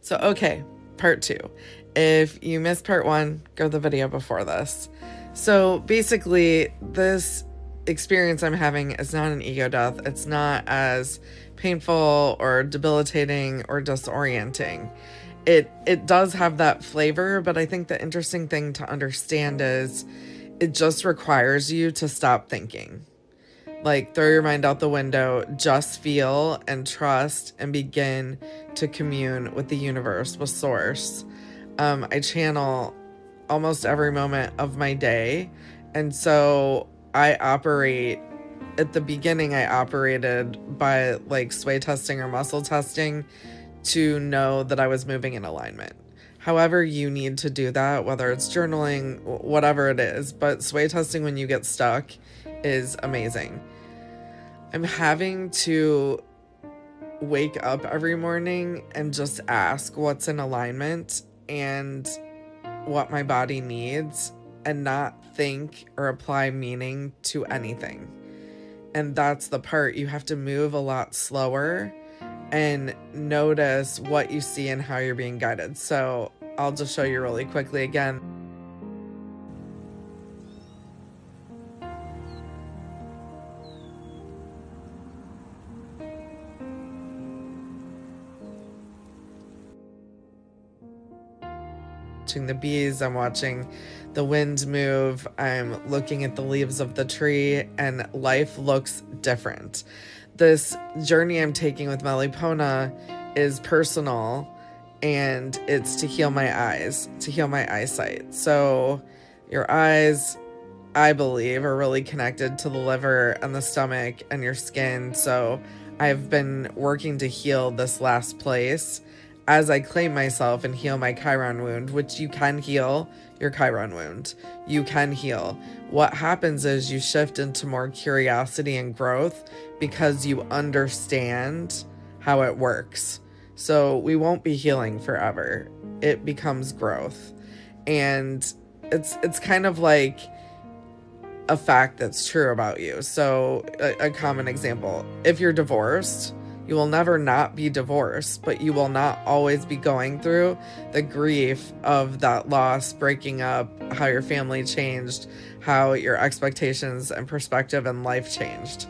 So, okay, part 2. If you missed part 1, go to the video before this. So basically, this experience I'm having is not an ego death. It's not as painful or debilitating or disorienting. It does have that flavor, but I think the interesting thing to understand is it just requires you to stop thinking. Like, throw your mind out the window, just feel and trust and begin to commune with the universe, with source. I channel almost every moment of my day. And so I operate, at the beginning, I operated by like sway testing or muscle testing to know that I was moving in alignment. However you need to do that, whether it's journaling, whatever it is, but sway testing when you get stuck is amazing. I'm having to wake up every morning and just ask what's in alignment and what my body needs, and not think or apply meaning to anything. And that's the part. You have to move a lot slower and notice what you see and how you're being guided. So I'll just show you really quickly again. The bees, I'm watching the wind move, I'm looking at the leaves of the tree, and life looks different. This journey I'm taking with Melipona is personal, and it's to heal my eyes, to heal my eyesight. So your eyes, I believe, are really connected to the liver and the stomach and your skin. So I've been working to heal this last place as I claim myself and heal my Chiron wound, which you can heal your Chiron wound. You can heal. What happens is you shift into more curiosity and growth because you understand how it works. So we won't be healing forever. It becomes growth. And it's kind of like a fact that's true about you. So a common example, if you're divorced, you will never not be divorced, but you will not always be going through the grief of that loss, breaking up, how your family changed, how your expectations and perspective in life changed.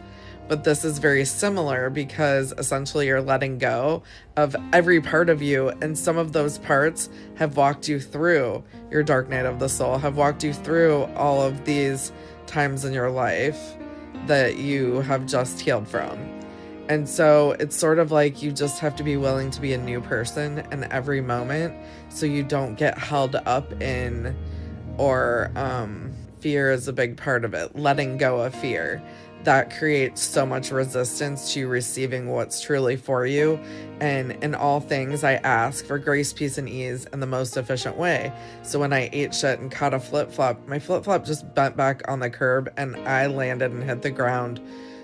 But this is very similar because essentially you're letting go of every part of you, and some of those parts have walked you through your dark night of the soul, have walked you through all of these times in your life that you have just healed from. And so it's sort of like you just have to be willing to be a new person in every moment so you don't get held up in, or fear is a big part of it, letting go of fear. That creates so much resistance to receiving what's truly for you. And in all things, I ask for grace, peace, and ease in the most efficient way. So when I ate shit and caught a flip-flop, my flip-flop just bent back on the curb and I landed and hit the ground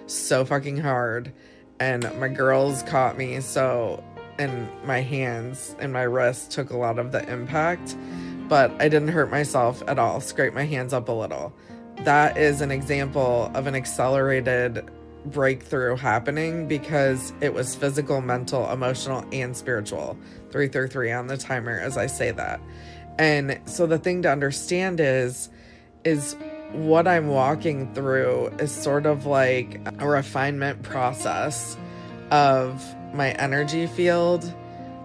so fucking hard. And my girls caught me, so, and my hands and my wrists took a lot of the impact, but I didn't hurt myself at all. Scraped my hands up a little. That is an example of an accelerated breakthrough happening because it was physical, mental, emotional, and spiritual. 333 on the timer as I say that. And so the thing to understand is what I'm walking through is sort of like a refinement process of my energy field,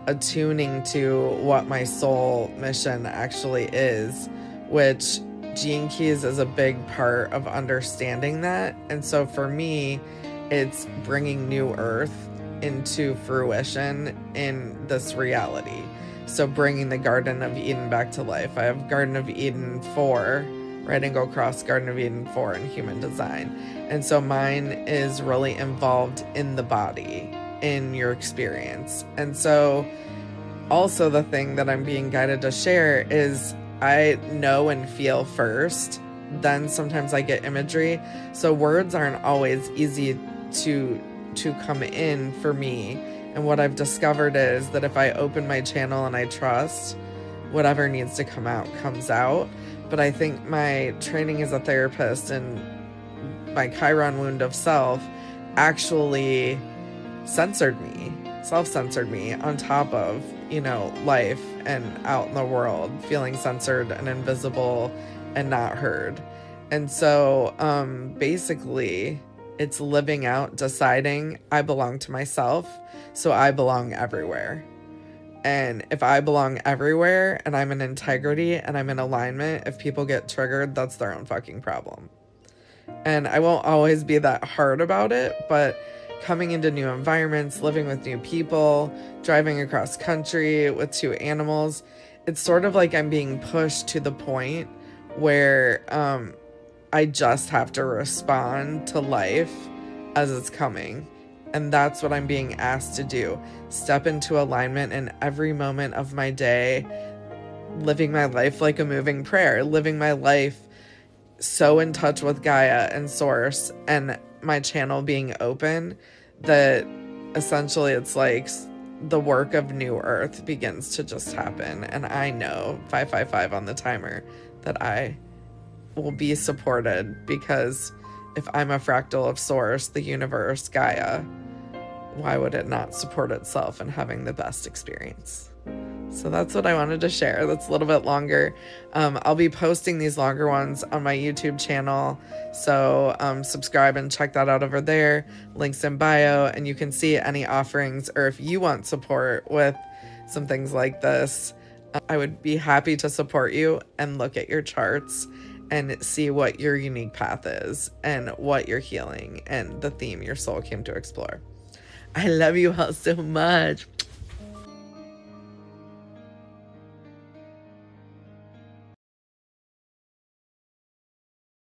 attuning to what my soul mission actually is, which Gene Keys is a big part of understanding that. And so for me, it's bringing new earth into fruition in this reality. So bringing the Garden of Eden back to life. I have Garden of Eden 4, Right Angle Cross Garden of Eden 4 in human design. And so mine is really involved in the body, in your experience. And so also the thing that I'm being guided to share is I know and feel first, then sometimes I get imagery. So words aren't always easy to come in for me. And what I've discovered is that if I open my channel and I trust, whatever needs to come out comes out. But I think my training as a therapist and my Chiron wound of self actually self-censored me on top of life and out in the world, feeling censored and invisible and not heard. And so basically it's living out, deciding I belong to myself, so I belong everywhere. And if I belong everywhere and I'm in integrity and I'm in alignment, if people get triggered, that's their own fucking problem. And I won't always be that hard about it, but coming into new environments, living with new people, driving across country with 2 animals, it's sort of like I'm being pushed to the point where I just have to respond to life as it's coming. And that's what I'm being asked to do. Step into alignment in every moment of my day, living my life like a moving prayer, living my life so in touch with Gaia and Source, and my channel being open that essentially it's like the work of New Earth begins to just happen. And I know 555 on the timer that I will be supported, because if I'm a fractal of Source, the universe, Gaia, why would it not support itself in having the best experience? So that's what I wanted to share. That's a little bit longer. I'll be posting these longer ones on my YouTube channel. So subscribe and check that out over there. Links in bio. And you can see any offerings, or if you want support with some things like this, I would be happy to support you and look at your charts and see what your unique path is and what you're healing and the theme your soul came to explore. I love you all so much.